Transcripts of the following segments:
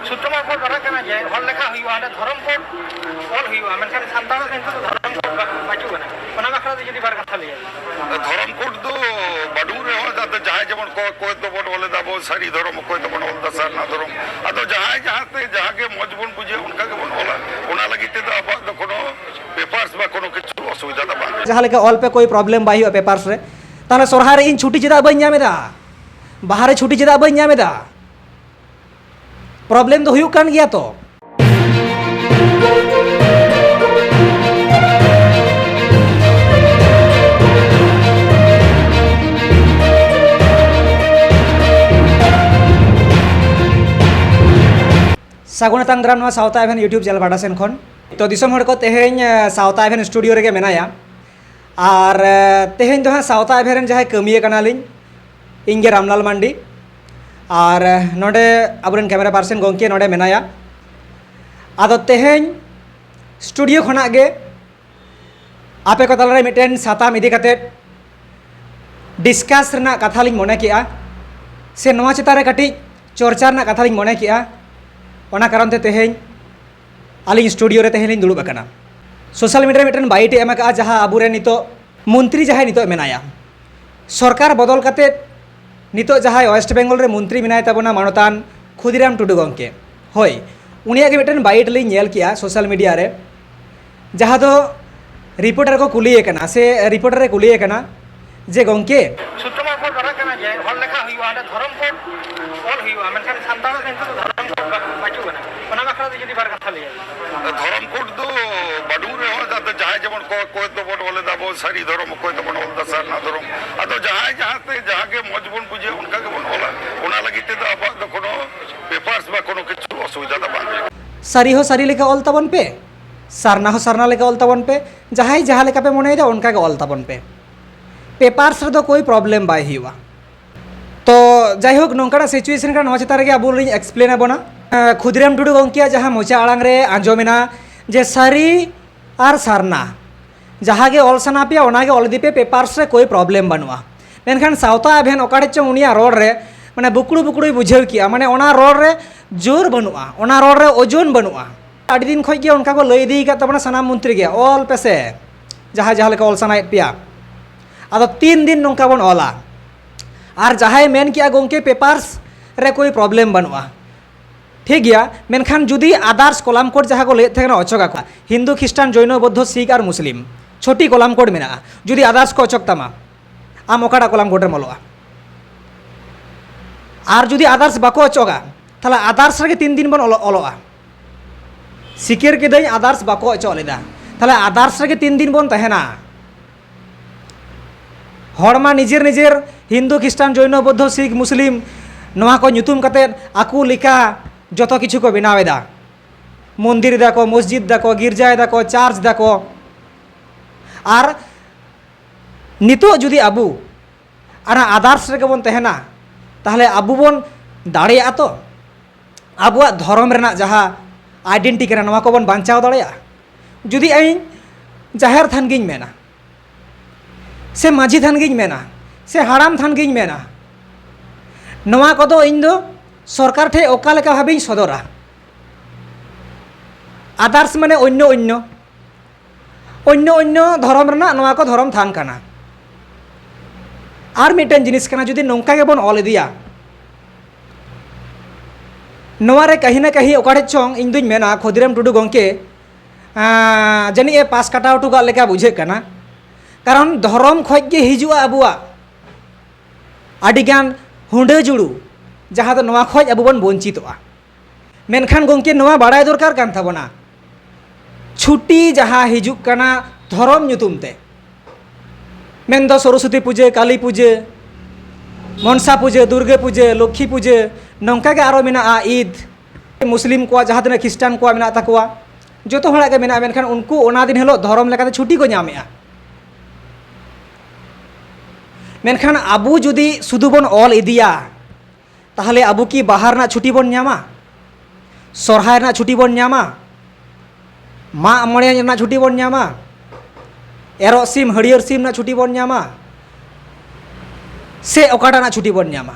सुतमा को करा करना जे हल लेखा हुई आने धर्म को ऑल हुई मेनखान सानतार किंतु धर्म को बाजू बना ओना बखरा जदी बार कथा लिया धर्म कोड दो बडू रे हो जाते जहां जेमन कोई तो बड बोले दाबो सारी धर्म कोई तो बड बोलता सरना धर्म अतो जहां के मजबून बुझे उनका के बन बोला ओना लगी ते अब तो कोनो पेपर्स बा कोनो किछु असुविधा दा बा जहां लेके ऑल पे कोई प्रॉब्लम बाई हो पेपर्स रे ताले सोरहाय रे इन छुट्टी चेदा बई ᱧᱟᱢᱮᱫᱟ बाहर छुट्टी चेदा बई ᱧᱟᱢᱮᱫᱟ प्रॉब्लम तो हुयुक कान गया तो सागुनतां दाराम नवा सावता एभेन यूट्यूब चैनल बाडा सेन खन तो दिसम हड़ को तेहेñ सावता एभेन स्टूडियो रेगे मेनाया और तेहेñ दो सावता एभेन जहां कमिए कनालिñ इंगे रामलाल मांडी और नोडे अबरेन कैमरा पार्सन गोंके नोडे मेनाया आदो तेहेñ स्टूडियो खना गे आपे को तलारे मिटेन साताम इदी कते डिस्कस रना कथा लिñ मने किया से नवा चितारे कटी चर्चा रना कथा लिñ मने किया ओना कारण ते तेहेñ आलिñ स्टूडियो रे तेहेñ लिñ दुड़ुब अकना सोशल मीडिया रे मिटेन बाइट एम का जहां अबुरे नितो मंत्री जहां नितो मेनाया सरकार बदल कते नितो जहां वेस्ट बेंगल रे मंत्री मेनाय ताबोना मानतान खुदीराम टुडू गंके होय उनिया के मिटेन बाइट लिñ नेल किया सोशल मीडिया रे जहां दो रिपोर्टर को कुलिए कना से रिपोर्टर रे कुलिए कना जे गंके सुतमा को करा करना जे हल लेखा हुई आने धर्म को ऑल हुई मेनखान सानतार किंतु धर्म को बाजू बना ओना बखरा जदी बार कथा लिया धर्म कोड दो बडू रे हो जाते जहां जेमन कोई तो बड बोले दाबो सारी धर्म कोई तो बड बोलता सरना धर्म अतो जहां के मजबून बुझे उनका के बन बोला ओना लगी ते अब तो कोनो पेपर्स बा कोनो किछु असुविधा दा बा सारी हो सारी लेका ऑल तबन पे सरना हो सरना लेका ऑल तबन पे जहां जहां लेका पे मने दा उनका के ऑल तबन पे पेपर्स रे तो कोई प्रॉब्लम बाय हिवा तो जाय होक नोंकाना सिचुएशन का नवा चितारे के अबु लिñ एक्सप्लेन अबोना खुदीराम टुडू गंकिया जहां मोचा आड़ांग रे आंजोमेना जे सारी और सरना जहां के ऑल सना पे ओना के ऑल दी पे पेपर्स रे कोई प्रॉब्लम बनुआ मेनखान सावता एभेन ओकाडे चों उनिया रोड रे माने बुकड़ू बुकड़ू बुझेव किया माने ओना रोड रे जोर बनुआ ओना रोड रे ओजन बनुआ आडी दिन खय के उनका को लई दी का तबना सनाम मंत्री के ऑल पेसे जहां लेका ऑल सनाय पिया आदो 3 दिन नोंका बन ऑला और जहां मेन किया गंके पेपर्स रे कोई प्रॉब्लम बनुआ ठीक गया मेनखान जुदी आदार्स कॉलम कोड जहां को ले थेना अचका को हिंदू ख्रिस्टान जैन बौद्ध सिख और मुस्लिम छोटी कॉलम कोड मेना जुदी आदार्स को अचक तमा आम ओकाटा कॉलम कोड रे मलोआ और जुदी आदार्स बाको अचका ताला आदार्स रे 3 दिन बन ऑलोआ सिकेर के दई आदार्स बाको अचो लेदा ताला आदार्स रे 3 दिन बन तहेना हड़मा निजेर निजेर हिंदू ख्रिस्टान जैन बौद्ध सिख मुस्लिम नवा को ᱧᱩᱛᱩᱢ कते आकू लिखा जतो किछु को बनावेदा मंदिर दाको मस्जिद दाको गिरजा दाको चार्च दाको और नितो जुदी अबू आना आदर्श रे बन तहेना ताहले अबू बन दाड़ेया तो अबुआ धर्म रेना जहां आइडेंटिटी कना नवा को बन बांचाव दाड़ेया जुदी आई जाहेर थान गिñ मेना से माझी थान गिñ मेना से हाड़ाम थान गिñ मेना नवा कदो इन दो सरकार ठे ओका लेका भाबेñ सदरा आदार्स माने अन्य धर्म रेना नवा को धर्म थान काना और मिटेन जिनिस काना जुदी नोंका के बन ऑल इदिया नवा रे कहीं ना कहीं ओकाडे चोंग इन दुñ मेना खुदीराम टुडू गंके जानी ए पास काटाव टुका लेका बुझे काना कारण धर्म खoj के हिजुआ अबुआ आडिगान हुंडे जुड़ू जहां तो नवा खoj अबु बन वंचितोआ मेनखान गंके नवा बाड़ाय दरकार कान थाबोना छुट्टी जहां हिजुक काना धर्म ᱧᱩᱛᱩᱢ ते मेन दो सरस्वती पूजे काली पूजे मनसा पूजे दुर्गा पूजे लक्ष्मी पूजे नौका के आरो मेना ईद मुस्लिम को जहां तने ख्रिस्टान को मेना ताकुआ जोतो हड़ा के मेना मेनखान उनको ओना दिन हेलो धर्म लेकाते छुट्टी को ᱧᱟᱢᱮᱟ मेनखान आबू जुदी सुदु बन ऑल इदिया ताहले आबू की बाहर ना छुट्टी बन ᱧᱟᱢᱟ सोरहाय ना छुट्टी बन ᱧᱟᱢᱟ मा मणे ना छुट्टी बन ᱧᱟᱢᱟ एरो सिम हरियर सिम ना छुट्टी बन ᱧᱟᱢᱟ से ओकाटा ना छुट्टी बन ᱧᱟᱢᱟ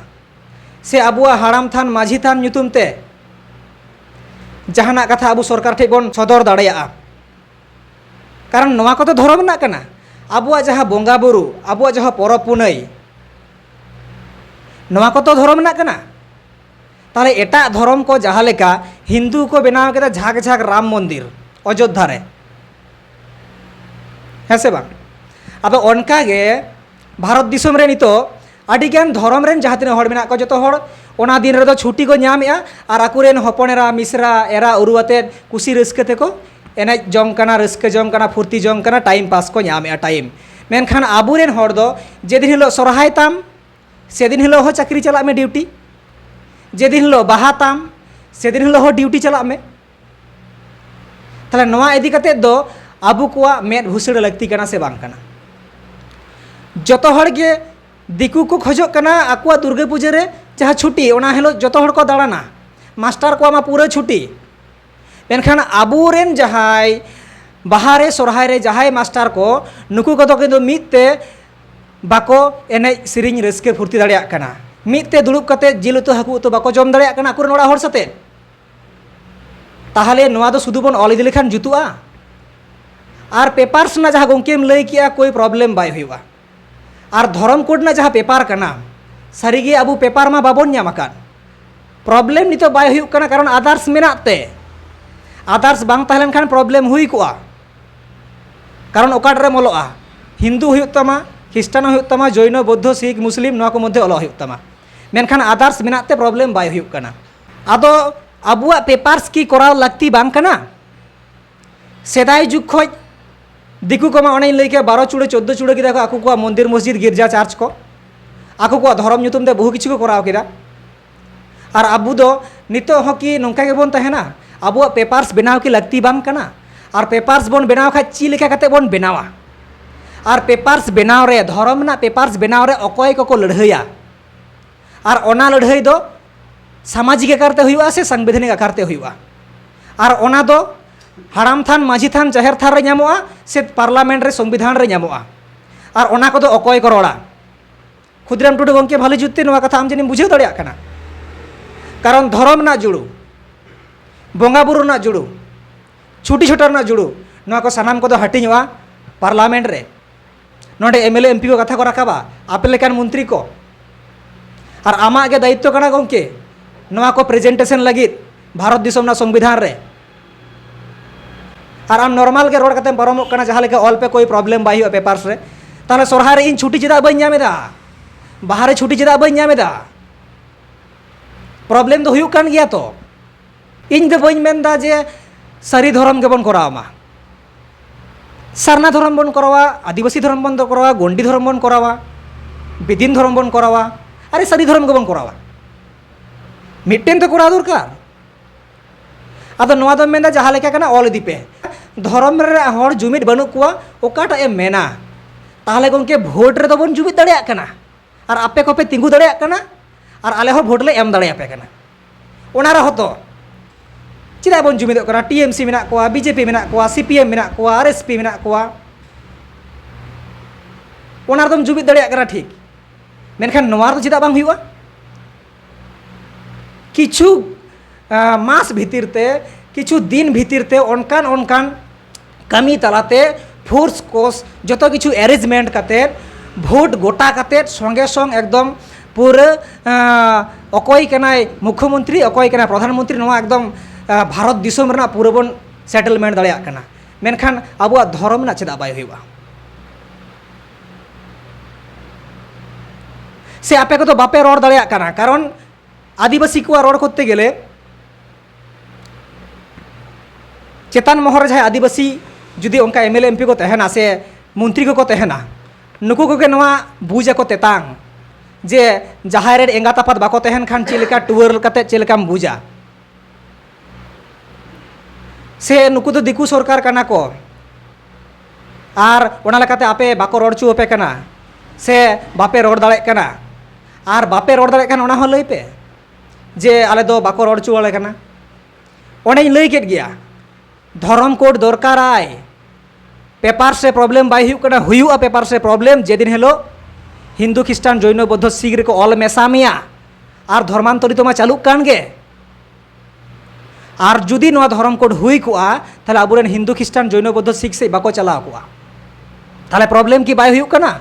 से आबुआ हाड़ाम थान माझी थान ᱧᱩᱛᱩᱢ ते जहाना कथा अब सरकार ठेन बन सदर दाड़ेया कारण नवा को तो धर्म ना कना आबुआ जहाँ बोंगा बुरु आबुआ जहाँ परब पुनई नवा को तो धर्म ना कना ताले एटा धर्म को जहाँ लेका हिंदू को बनाव के झाक झाक राम मंदिर अयोध्या रे है से बांग अब उनका गे भारत दिसम रे नितो आडिगान धर्म रेन जहाँ तीन हड़ मेना को जतो हड़ ओना दिन रे दो छुट्टी को नामेआ और आकुरेन हपनेरा मिश्रा एरा उरुआते कुसी रस्के ते को एनेज जंग कना रस्के जंग कना फुर्ती जंग कना टाइम पास को नामेआ टाइम मेनखान आबुरेन हड़ दो जेदिन हिलो सरहाय ताम सेदिन हिलो हो चाकरी चला में ड्यूटी जेदिन हिलो बाहा ताम सेदिन हिलो हो ड्यूटी चला में ताले नवा इदी कते दो आबु कोआ मेद भुसड़ लगती कना से बांग कना जतो हड़ गे दिकू को खोजो कना आकुआ दुर्गा पूजा रे जहाँ छुट्टी ओना हिलो जतो हड़ को दाड़ाना मास्टर को आमा पूरा छुट्टी मेनखान आबुरेन जहाय बाहारे सोरहाय रे जहाय मास्टर को नुकु को किन्तु मिदते बाको एने सिरिंग रस्के फुर्ती दाड़िया कना मिदते दुड़ुब कते जिल उतु हाकु उतु बाको जम दाड़िया कना आकुरेन ओड़ा हड़ साथे ताहले नवा दो सुदु बन ऑल इदि लेखान जुतुआ और पेपर्स ना जहाँ गोंकेम लई किया कोई प्रॉब्लम बाय हुआ और धर्म कोड ना जहाँ पेपर कना सारिगे अबु पेपर मा बाबन नामाकान प्रॉब्लम नितो बाय हुई कना कारण आदर्स मेनाते आदर्स बांग तहलेन खान प्रॉब्लम हुई कोआ कारण ओकाट रे मोलोआ हिंदू हुई तमा ख्रिस्टान हुई तमा जैन बौद्ध सिख मुस्लिम नवा को मध्य ओलो हुई तमा मेनखान आदर्स मेनाते प्रॉब्लम बाय हुई कना आदो अबुआ पेपर्स की कराव लगती बांग कना सेदाय जुग खोज दिकू को मा लैके 12 चूड़े 14 चूड़े की आकु को मंदिर मस्जिद गिरजा चार्च को आकु को धर्म नुतुम ते बहु किछु को कराव केदा और अबु दो नितो हो कि नोंका के बोन तहेना अबुआ पेपर्स बनाव की लगती बांग कना और पेपर्स बोन बनाव खा ची लेखा कते बोन बनावा और पेपर्स बनाव रे धर्म ना पेपर्स बनाव रे अकय को लड़हैया और ओना लड़है दो सामाजिक आकारते हुआ से संवैधानिक आकारते हुआ और ओना दो हाड़ाम थान माझी थान जाहिर थान रे नामोआ से पार्लामेंट रे संविधान रे नामोआ और ओना को दो अकय को रोड़ा खुदराम टुडू गंके भाले जुत्ते नवा कथा आम जनी बुझे दड़िया कना कारण धर्म ना जुड़ू बोंगा बुरु ना जुड़ू छुटी छुटार ना जुड़ू नवा को सानाम को दो हटिङवा पार्लामेंट रे नोडे एमएलए एमपी को कथा को राखाबा आपे लेकान मंत्री को और आमा गे दायित्व कना गंके नवा को प्रेजेंटेशन लगित भारत दिसम ना संविधान रे और आम नॉर्मल के रोड कते परमो कना जहाँ लेके ऑल पे कोई प्रॉब्लम बाई हुआ पेपर्स रे ताहले सोरहाय रे इन छुट्टी चेदा बाई नामेदा बाहरे छुट्टी चेदा बाई नामेदा प्रॉब्लम तो हुयुक कान गया तो इन दो बाई मेनदा जे सारी धर्म के बन करावा सारना धर्म बन करावा आदिवासी धर्म बन करावा गोंडी धर्म बन करावा बेदिन धर्म बन करावा अरे सारी धर्म के बन करावा मिट्टेन तो करा दरकार आदो नवा दो मेनदा जहाँ लेका कना ऑल इदी पे धर्म रे हर जुमिद बनु कुआ ओकाटा ए मेना ताहले गंके भोट रे दो बन जुमिद दाड़िया कना और आपे को पे तिंगु दाड़िया कना और आले हो भोट ले एम दाड़िया पे कना ओना रे होतो चिदा बन जुमिद कना टीएमसी मेना कुआ बीजेपी मेना कुआ सीपीएम मेना कुआ आरएसपी मेना कुआ ओना दम जुमिद दाड़िया कना ठीक मेनखान नवा तो चिदा बांग हुआ किछु मास भीतिरते किछु दिन भीतिरते ओनकान ओनकान कमी तलाते फोर्स कोस जतो किछु अरेंजमेंट काते भोट गोटा काते संगे संग एकदम पूरे अकय कनाय मुख्यमंत्री अकय कनाय प्रधानमंत्री नवा एकदम भारत दिसम रना पूरे बन सेटलमेंट दाड़िया कना मेनखान आबुआ धर्म ना चेदा बाय हुआ से आपे को तो बापे रोड दाड़िया कना कारण आदिवासी को रोड करते गेले चेतान महर जहाँ आदिवासी जुदी उनका एमएलए एमपी को तहना से मंत्री को तहना नुकु को नवा बुझा को तेतांग जे जहाँ रे एंगात आपात बाको तहन खान चेलेका टुवर कते चेलेकाम बुझा से नुकु तो दिकू सरकार कना को और ओना लेकाते आपे बाको रोड चुपे कना से बापे रोड दाड़े कना और बापे रोड दाड़े कना ओना हो लई पे जे आले दो बाको रोड चुवाले कना ओने लई केट गया धर्म कोड दरकार आय पेपर से प्रॉब्लम बाय हुआ पेपर से प्रॉब्लम जेदिन हेलो हिंदू ख्रिस्टान जैन बौद्ध सिख को ऑल मेसा मिया और धर्मांतरित मा चालू कान गे और जुदी नवा धर्म कोड हुई कोआ ताहले आबुरेन हिंदू ख्रिस्टान जैन बौद्ध सिख से बाको चलाव कोआ ताहले प्रॉब्लम की बाय हुयुग कना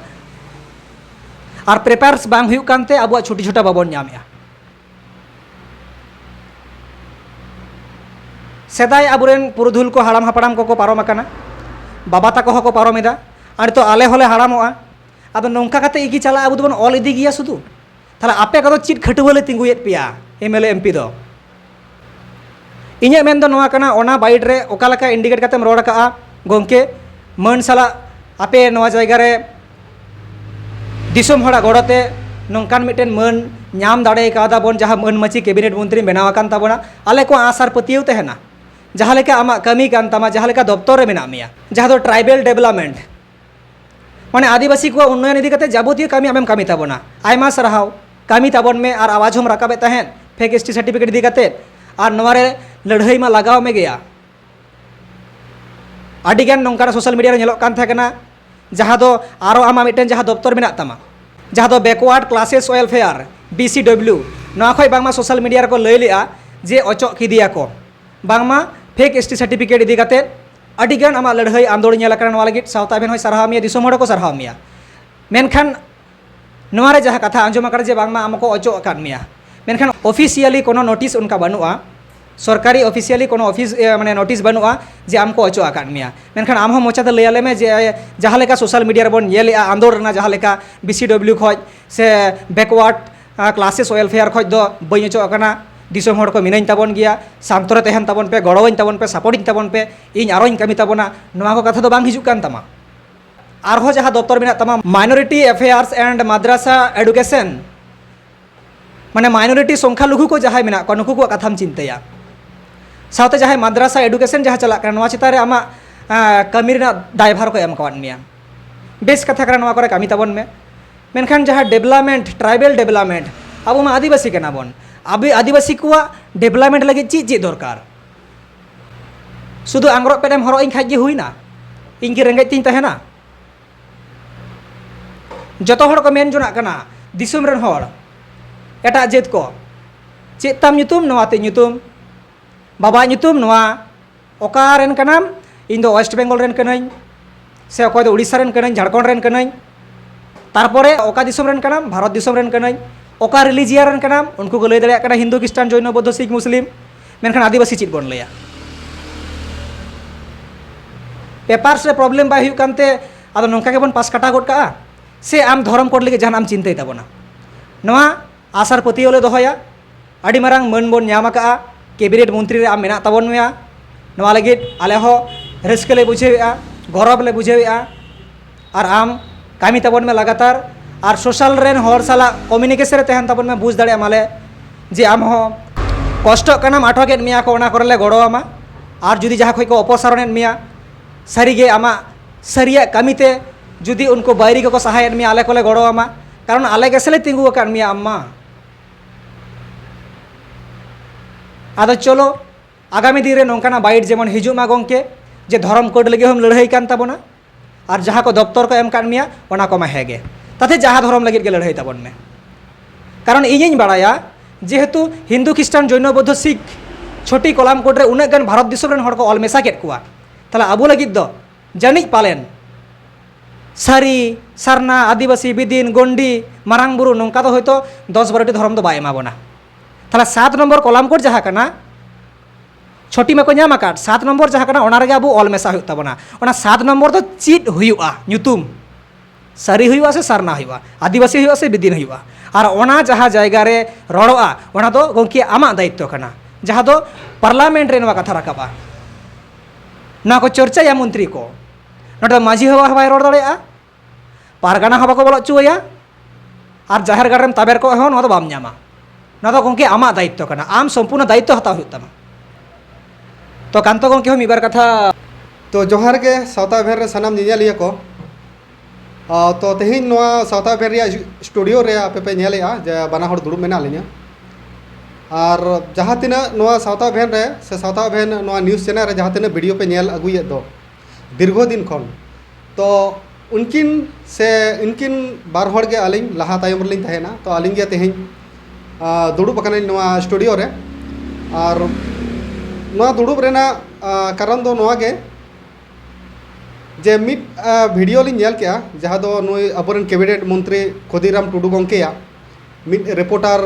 और प्रेपार्स बांग हुयुग कानते आबुआ छुटी छुटा बाबन नामेया सेदाय आबुरेन पुरुधुल को हाड़ाम हापड़ाम को पारम आकाना बाबा ताको हको पारमेदा और तो आले होले हाड़ामोआ आदो नोंका काते इगी चला आबु दोबन ऑल इदी गिया सुदु ताहले आपे कदो चिट खटुवले तिंगुयेत पिया एमएलए एमपी दो इᱧᱟᱹᱜ ᱢᱮᱱ ᱫᱚ ᱱᱚᱣᱟ ᱠᱟᱱᱟ ᱚᱱᱟ ᱵᱟᱭᱤᱴ ᱨᱮ ᱚᱠᱟ ᱞᱮᱠᱟ ᱤᱱᱰᱤᱠᱮᱴ ᱠᱟᱛᱮᱢ ᱨᱚᱲ ᱠᱟᱜᱼᱟ ᱜᱚᱢᱠᱮ ᱢᱟᱹᱱ ᱥᱟᱞᱟᱜ ᱟᱯᱮ ᱱᱚᱣᱟ ᱡᱟᱭᱜᱟ ᱨᱮ ᱫᱤᱥᱚᱢ ᱦᱚᱲᱟᱜ ᱜᱚᱲᱚᱛᱮ ᱱᱚᱝᱠᱟᱱ ᱢᱤᱫᱴᱮᱱ ᱢᱟᱹᱱ ᱧᱟᱢ ᱫᱟᱲᱮ ᱠᱟᱣᱫᱟ ᱵᱚᱱ ᱡᱟᱦᱟᱸ ᱢᱟᱹᱱ ᱢᱟᱹᱪᱤ ᱠᱮᱵᱤᱱᱮᱴ ᱢᱚᱱᱛᱨᱤ ᱵᱮᱱᱟᱣ ᱟᱠᱟᱱ ᱛᱟᱵᱚᱱᱟ ᱟᱞᱮ ᱠᱚ ᱟᱸᱥ ᱟᱨ ᱯᱟᱹᱛᱭᱟᱹᱣ ᱛᱟᱦᱮᱱᱟ ᱡᱟᱦᱟᱸ ᱞᱮᱠᱟ ᱟᱢᱟᱜ ᱠᱟᱹᱢᱤ ᱠᱟᱱ ᱛᱟᱢᱟ ᱡᱟᱦᱟᱸ ᱞᱮᱠᱟ ᱫᱚᱯᱛᱚᱨ ᱨᱮ ᱢᱮᱱᱟᱜ ᱢᱮᱭᱟ ᱡᱟᱦᱟᱸ ᱫᱚ ᱴᱨᱟइबल डेवलपमेंट माने आदिवासी को उन्नयन इदी कते जाबतीय कमी आमेम कमी ताबोना आयमा सरहाव कमी ताबोन में और आवाज हम राकाबे तहन फेक एसटी सर्टिफिकेट इदी कते और नवारे लड़ाई में लगाव में गया आडिगान नोंकाना सोशल मीडिया रे नेलोक कान थाकेना जहाँ दो आरो आमा मिटन जहाँ दफ्तर मेना तमा जहाँ दो बैकवार्ड क्लासेस वेलफेयर BCW नवा खय बांगमा सोशल मीडिया रे को लई लेआ जे अचक किदिया को बांगमा फेक एसटी सर्टिफिकेट इदी कते आडिगान आमा लड़ाई आंदोलन नेल आकाना नवा लागित सावता बेन होय सरहाव मिया दिसोम हड़ को सरहाव मिया मेनखान नवा रे जहाँ कथा आंजम आकाना जे बांगमा आमको अचक आकान मिया मेनखान ऑफिशियली कोनो नोटिस उनका बनुआ सरकारी ऑफिशियली कोनो ऑफिस माने नोटिस बनुआ जे आमको अचो आकान मिया मेनखान आम हो मोचाते लैयाले में जे जहाँ लेका सोशल मीडिया रे बन येलेआ आंदोलन ना जहाँ लेका BCW खय से बैकवार्ड क्लासेस वेलफेयर खय दो बई अचो आकाना दिसोम हड़ को मिनाइन ताबन गया शांतरे तहन ताबन पे गड़ोइन ताबन पे सपोर्टिंग ताबन पे इन आरोइन कमी ताबना नवा को कथा दो बांग हिजुक कान तमा आरहो जहाँ दफ्तर मेना तमा minority affairs and madrasa education माने माइनॉरिटी संख्यालघु को जहाँ मेना को नुकु को कथाम चिंतया साथ जहाँ माद्रासा एडुकेशन जहाँ चला कर चितारे आमा कमी दायभार को एम कवान मिया बेस कथा कर नवा करे कमी ताबन में मेनखान जहाँ डेवलपमेंट ट्राइबल डेवलपमेंट अब मा आदिवासी के नाबन अभी आदिवासी को डेवलपमेंट लगे ची दरकार शुद्ध आंग्रो पेडम हरो इन खाई हुईना इनकी रेंगे तीन तहना जतो हड़ को मेन जोना कना दिसुम रेन हड़ एटा जेत को चेताम ᱧᱩᱛᱩᱢ नवाते ᱧᱩᱛᱩᱢ बाबा ᱧᱩᱛᱩᱢ नवा ओका रेन कनाम इन दो वेस्ट बेंगल रेन कनाई से अकोय दो उड़ीसा रेन कनाई झारखंड रेन कनाई तारपरे ओका दिसुम रेन कनाम भारत दिसुम रेन कनाई ओका रिलीजिया रेन कनाम उनको को लय दड़िया कना हिंदू क्रिश्चियन जैन बौद्ध सिख मुस्लिम मेनखान आदिवासी चित बन लया पेपर्स रे प्रॉब्लम बाय हुयु कानते आदो नोंका के बन पास काटा गोट का से आम धर्म कोड लगे जहां आम चिंताय ताबोना नवा आसार पतियोले दोहया आडी मारांग मन बन ᱧᱟᱢ ᱟᱠᱟᱜᱼᱟ कैबिनेट मंत्री रे आम मेना ताबोन मेया नवा लगित आले हो रस्के ले बुझेवेआ गौरव ले बुझेवेआ और आम कामी ताबोन में लगातार और सोशल रेन हर साला कम्युनिकेशन रे तहन ताबोन में बुझ दाड़े माले जे आम हो कष्ट कनाम आठकेट मिया को ओना करले गड़ो आमा और जुदी जहाँ खय को अपसारणेन मिया सारिगे आमा सरिया कामीते जुदी उनको बायरी को सहायन मिया आले कोले गड़ो आमा कारण आले गेसले तिंगु आकान मिया अम्मा आदो चलो आगामी दिन रे नोंकाना बाइट जेमन हिजुमा गंके जे धर्म कोड लगे हम लड़ाई कान ताबोना और जहाँ को दफ्तर को एम कान मिया ओना को मा हेगे ताते जहाँ धर्म लगे के लड़ाई ताबोन में कारण इᱧ बाड़ाया जेहेतु हिंदू ख्रिस्टान जैन बौद्ध सिख छोटी कलाम कोड रे उन्ना गान भारत दिसम रेन हड़ को ऑल मेसा केट कुआ ताला आबो लगित दो जानिज पालेन सारी सारना आदिवासी बिदिन गंडी मारांग बुरु नौका तो हयतो 10-12टी धर्म दो बाय एमाबोना ताला 7 नम्बर कलाम कोड जहाँ कना छोटी में को ᱧᱟᱢ आकाट 7 नम्बर जहाँ कना ओना रेगे आबो ऑल मेसा हुयु ताबोना ओना 7 नम्बर तो चिट हुयुआ ᱧᱩᱛᱩᱢ सारी हुयुआ से सारना हुयुआ आदिवासी हुयुआ से बिदिन हुयुआ और ओना जहाँ जायगा रे रड़ोआ ओना दो गंके आमा दायित्व कना जहाँ दो पार्लामेंट रे नवा कथा राकाबा ना को चर्चाया मंत्री को नोटे माझी हवा हवाय रड़ दाड़ेया पारगाना हवा को बोलो चुया और जाहिर गाड़ेम ताबेर को हो ना दो बाम ᱧᱟᱢᱟ ना तो गंके आमा दायित्व कना आम संपूर्ण दायित्व हताव हुयु तमा तो कांतो गंके हो मिबार कथा तो जोहार के सावता भेर रे सनाम नियालिया को तो तेहिन नोआ सावता भेर रे स्टूडियो रे आपे पे नेलेआ जे बाना हड़ दुड़ुब मेना लिया और जहाँ तिना नोआ सावता भेर रे से सावता भेर नोआ न्यूज़ चैनल रे जहाँ तिना वीडियो पे नेल अगुये दो दीर्घ दिन खन तो उनकिन से इनकिन बार हड़ के आलिंग लहा तायम रलिंग तहेना तो आलिंग गे तेहिन दुड़ुब अकनाई नोआ स्टूडियो रे और नोआ दुड़ुब रेना कारण दो नोआ गे जे मिड वीडियो लिंग नेल केया जहाँ दो नुई अबोरेन कैबिनेट मंत्री खुदीराम टुडू गंकेया मिड रिपोर्टर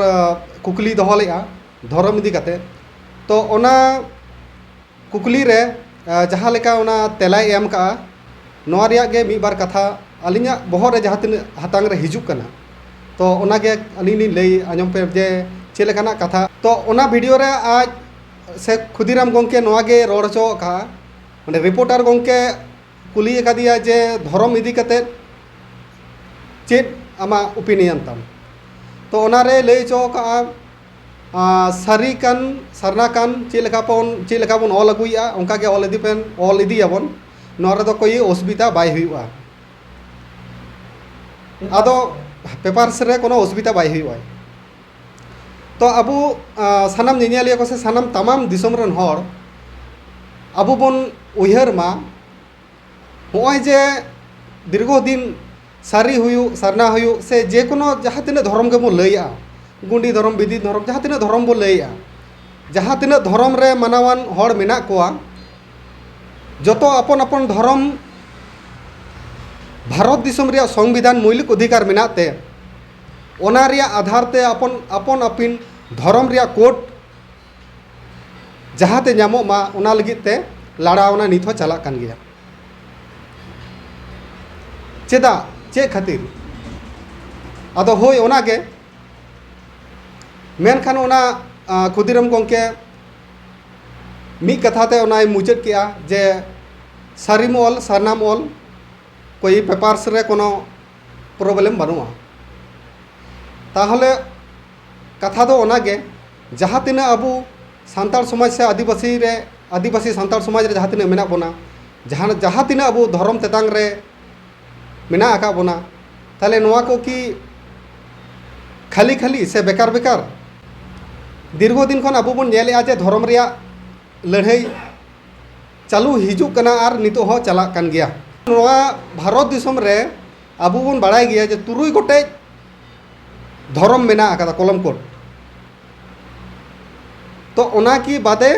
कुकली दोहो लेआ धर्म इदी काते तो ओना कुकली रे जहाँ लेका ओना तेलाय एम का नोआ रिया गे मिद बार कथा अलिंगा बहर रे जहाँ तीन हातांग रे हिजुक कना तो ओनागे अलिंग लई आंजम पे जे चेलेकाना कथा तो ओना वीडियो रे आज से खुदीराम गंके नोआगे रोड हचो का माने रिपोर्टर गंके कुली कदिया जे धर्म इदी कते चेद आमा ओपिनियन ताम तो ओनारे लई चो का सारी कान सरना कान चेलेका बन ऑल अगुया उनका के ऑल इदी पेन ऑल इदी याबन नोआ रे दो कोई असुविधा बाय हुआ आदो पेपर्स रे कोनो असुविधा बाय हुआ तो अबू सानाम निनियालिया को से सानाम तमाम दिसम रन हर अबू बन उयहर मा होय जे दीर्घ दिन सारी हुयु सरना हुयु से जे कोनो जहाँ तिना धर्म के बो लैया गुंडी धर्म बिदी धर्म जहाँ तिना धर्म बो लैया जहाँ तिना धर्म रे मानवान हर मेना कोआ जतो अपन अपन धर्म भारत दिसम रिया संविधान मौलिक अधिकार मेनाते ओना रिया आधार ते अपन अपन अपिन धर्म रिया कोड जहाँ ते नामो मा ओना लगित ते लड़ावना नित हो चला कान गया चेदा चे खातिर आदो होय ओना गे मेनखान ओना खुदीराम गंके मी कथा ते ओना मुचाद किया जे सारिम ऑल सरनाम ऑल कोई पेपर्स रे कोनो प्रॉब्लम बनुआ ताहले कथा दो ओनागे जहाँ तीना अबू सान्ताड़ समाज से आदिवासी सान्ताड़ समाज रे जहाँ तीना मेना बोना जहाँ तीना अबू धर्म तेतांग रे मेना आका बोना ताले नोआ को कि खाली खाली से बेकार बेकार दीर्घ दिन खन अबू बन नेले जे धर्म रिया लड़ाई चालू हिजुक कना आर नितो हो चला कान गया नोआ भारत दिसम रे अबू बन बाड़ाय गया जे तुरुई गोटे धर्म मेना आकादा कलम कोड तो ओना की बादे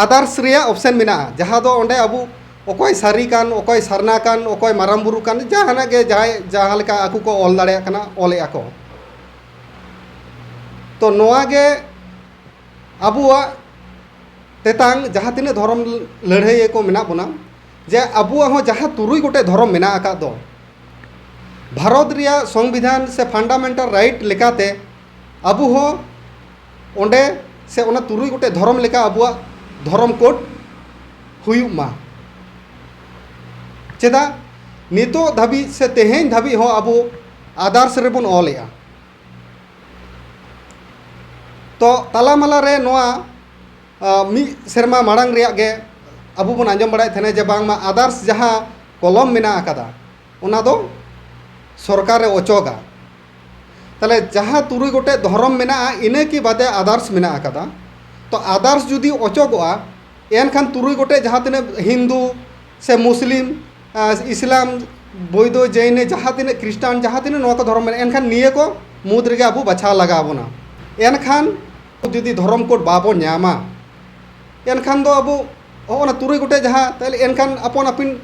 आदर्श रिया ऑप्शन मेना जहाँ दो ओंडे अबू ओकोय सारी कान ओकोय सरना कान ओकोय माराम बुरु कान जहाना गे जहाँ लेका आकु को ऑल दाड़े कना ऑल आको तो नोआ गे अबुआ तेतांग जहाँ तीन धर्म लड़ाई को मेना बोना जे अबुआ हो जहाँ तुरुई गोटे धर्म मेना आका दो भारत रिया संविधान से फंडामेंटल राइट लेकाते अबू हो ओंडे से ओना तुरुई गोटे धर्म लेका अबुआ धर्म कोड हुयुग मा चेदा नितो धाबी से तेहेन धाबी हो अबू आदर्श रेबन ऑलया तो तालामाला रे नोआ मी सेरमा माड़ांग रिया गे अबू बन आंजम बड़ाय थेने जे बांग मा आदर्श जहाँ कलम मेना आकादा ओना दो सरकार ओचोगा ताले जहाँ तुरुई गोटे धर्म मेना इने की बादे आदर्श मेना आकादा तो आदर्श जुदी ओचोगोआ एनखान तुरुई गोटे जहाँ तीन हिंदू से मुस्लिम इस्लाम बौद्ध जैन जहाँ तीन क्रिस्टान जहाँ तीन नोआ को धर्म मेना एनखान निये को मुद रेगे अबू बछा लगा बोना एनखान जुदी धर्म कोड बाबो न्यामा एनखान दो अबू ओना तुरुई गोटे जहाँ ताले एनखान अपन अपिन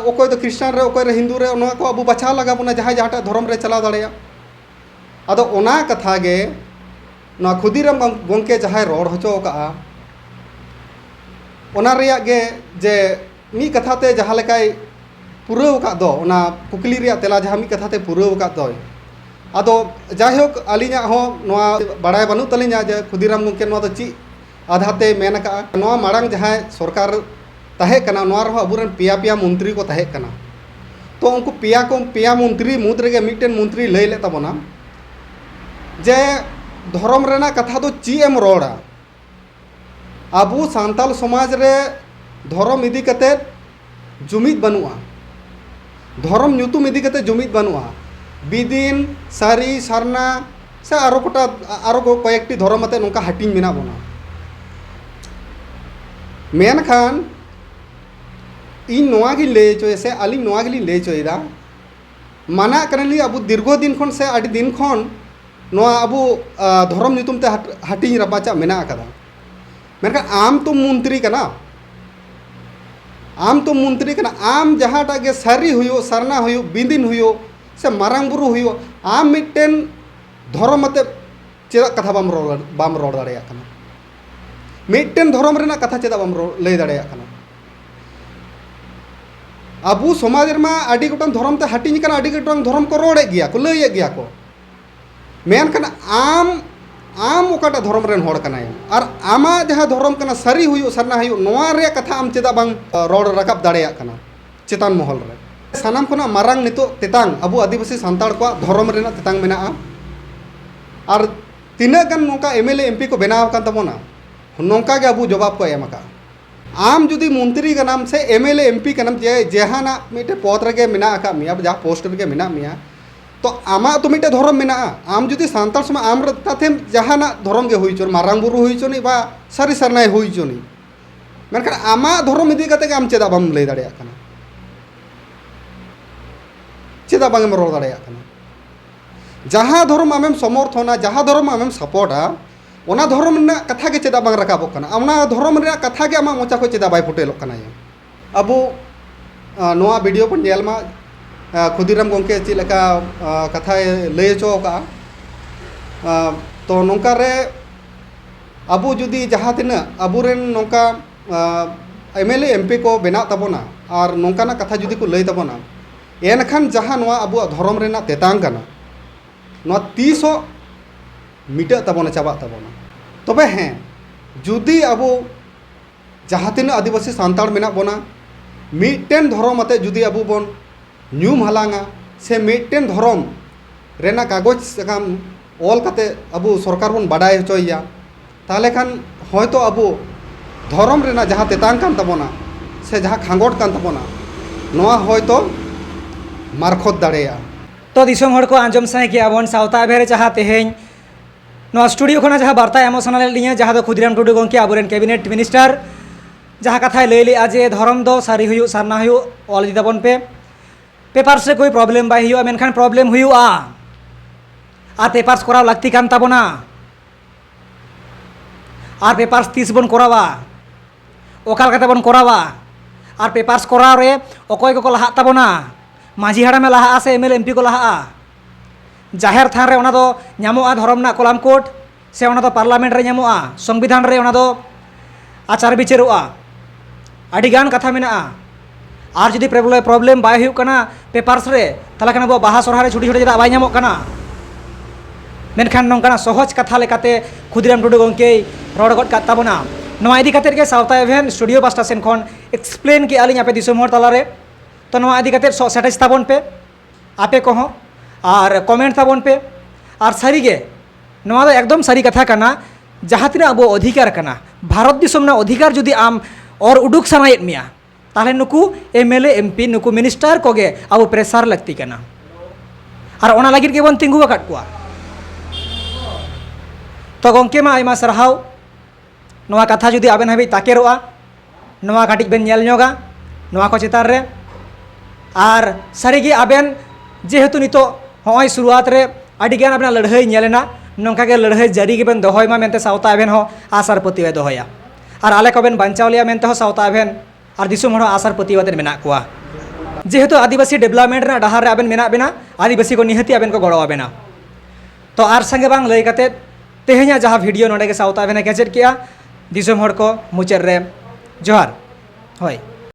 ओकोय तो क्रिस्टान रे ओकोय रे हिंदू रे ओना को अबू बछा लगा बोना जहाँ जहाँ धर्म रे चला दाड़ेया आदो ओना कथा गे ना खुदीराम गंके जहाँ रोड हचो का ओना रिया गे जे मी कथा ते जहाँ लेकाय पुराव का दो ओना कुकली रिया तेला जहाँ मी कथा ते पुराव का दो आदो जायहोक अलिया हो नोआ बड़ाय बानु तलिया जे खुदीराम गंके नोआ दो ची आधाते मेन का नोआ माड़ांग जहाँ सरकार तहे कना नोआ रहो अबुरन पिया पिया मंत्री को तहे कना तो उनको पिया मंत्री मुद रेगे मिटन मंत्री लई ले तबना जे धर्म रेना कथा दो ची एम रोड़ा अबू सांताल समाज रे धर्म इदी कते जुमिद बनुआ धर्म ᱧᱩᱛᱩᱢ इदी कते जुमिद बनुआ बिदिन सारी सरना से आरो कोटा आरो कयेकटी धर्म आते नोंका हाटिंग मेना बोना मेनखान इन नोआ गी ले चोय से अली नोआ गी ले चोयदा माना करली अबू दीर्घ दिन खन से आडी दिन खन नोआ अबो धर्म नितुम ते हटिंग रपाचा मेना अकादा मेनखान आम तो मंत्री कना आम जहाँटा के सारी हुयो सरना हुयो बिंदिन हुयो से मारांग बुरु हुयो आम मिट्टेन धर्म मते चेदा कथा बाम रोड दाड़ेया कना मिट्टेन धर्म रेना कथा चेदा बाम लय दाड़ेया कना अबू समाज रमा आदि गोटन धर्म ते हटिंग कना आदि गोटन धर्म को रोड़े गया को लय गया को मेनखान आम ओकाटा धर्म रेन होड़ कनाय और आमा जहाँ धर्म कना सारी हुयो सरना हुयो नोआ रे कथा आम चेदा बांग रोड रकाब दाड़ेया कना चेतान महल रे सानाम खना मारांग नितो तेतांग अबू आदिवासी सांताड़ को धर्म रेना तेतांग मेना और तीना गान नोका एमएलए एमपी को बनाव कान तबोना नोका गे अबू जवाब को एम का आम जुदी मंत्री का नाम से एमएलए एमपी का नाम जहाना मिटे पद रे मेना का मिया जहाँ पोस्ट रे मेना मिया तो आमा तो मिटे धर्म मेना आम जुदी सांताड़ समा आम रताथेम जहाना धर्म गे हुई चोन मारांग बुरु हुई चोनी बा सारी सरनाय हुई चोनी मेनखान आमा धर्म इदी कते आम चेदा बाम लय दाड़ेया कना चेदा बांगेम रोड़ दाड़ेया कना जहाँ धर्म आमेम समर्थना जहाँ धर्म आमेम सपोर्टा ओना धर्म ना कथा के चेदा बांग रकाबो कना ओना धर्म रे कथा के आमा मोचा को चेदा बाय फुटेलो कना अबो नोआ वीडियो पर नेलमा खुदीराम गोंके चिलेका कथा लय चो का तो नोंका रे अबो जुदी जहाँ तिना अबुरेन नोंका एमएलए एमपी को बेना तबोना और नोंकाना कथा जुदी को लय तबोना एनखान जहाँ नोआ अबो धर्म रेना तेतांग कना नोआ 30 मिटा तबोना चाबा तबोना तबे हैं जुदी अबो जहाँ तीन आदिवासी सांताड़ मेना बोना मिट्टेन धर्म आते जुदी अबो बोन न्यूम हलांगा से मिट्टेन धर्म रेना कागज साकाम ऑल काते अबो सरकार बोन बाडाय होचोया ताले खान होयतो अबो धर्म रेना जहाँ तेतांग कान तबोना से जहाँ खांगोट कान तबोना नोआ होयतो मारखोत दाड़ेया तो दिसोम हड़ को आंजम सहे कि आबन सावता भेरे जहाँ तेहें नोआ स्टूडियो खना जहाँ वार्ता एमोशनल लिया जहाँ दो खुदीराम टुडू गोंके आबोरेन कैबिनेट मिनिस्टर जहाँ कथा लय ले आज धर्म दो सारी हुयो सरना हुयो ऑल दी तबन पे पेपर्स से कोई प्रॉब्लम बाय हुयो मेनखान प्रॉब्लम हुयो आ पेपर्स कराव लागती कान ताबोना और पेपर्स 30 बन करावा ओकाल कते बन करावा और पेपर्स कराव रे अकय को लहा ताबोना माझी हाड़ामे लहा से एमएलए एमपी को लहा जाहेर थान रे ओना दो ᱧᱟᱢᱚᱜᱼᱟ धर्म ना कलाम कोर्ट से ओना दो पार्लियामेंट रे ᱧᱟᱢᱚᱜᱼᱟ संविधान रे ओना दो आचार विचारोआ आड़ी गान कथा मेना और जुदी प्रॉब्लम बाय हुयुग कना पेपर्स रे ताला कना बो बाहा सरहा रे छुटी छुटी जरा बाय ᱧᱟᱢᱚᱜ कना मेनखान नोंकाना सहज कथा लेकाते खुदीराम टुडू गोंके रोड गड का ताबोना नोआ इदी काते गे सावता इवेंट स्टूडियो बास्टा सेन खन एक्सप्लेन के आलिन आपे दिसोम हर ताला रे तो नोआ इदी काते सेटेज ताबोन पे आपे को और कमेंट ताबोन पे और सारी गे नोआ दो एकदम सारी कथा कना जहाँ तीना अब अधिकार कना भारत दिसोम ना अधिकार जुदी आम और उडुक सानायेद मिया ताहले नुकु एमएलए एमपी नुकु मिनिस्टर कोगे अब प्रेसार लगती कना और ओना लागिद के बन तिंगु आकाद कुआ तो गोंके मा आयमा सरहाव नोआ कथा जुदी आबेन हाबि ताकेरोआ नोआ काटिक बेन नेल ᱧᱚᱜᱟ नोआ को चितार रे और सारी गे आबेन जेहेतु नितो होय शुरुआत रे आडिगान आपना लड़ाई नेलेना नोंका गे लड़ाई जारी गे बेन दोहय मा मेनते सावता आबेन हो आसार पतिवे दोहया और आले को बेन बांचाव लिया मेनते हो सावता आबेन और दिसुम हड़ आसार पतिवाते मेना कुआ जेहेतु आदिवासी डेवलपमेंट रे डाहार रे आबेन मेना बेना आदिवासी को निहति आबेन को गड़ो आबेना तो आर संगे बांग लय काते तेहेኛ जहाँ वीडियो नोडे के सावता आबेन केचेट किया दिसुम हड़ को मुचाद रे जोहार होय।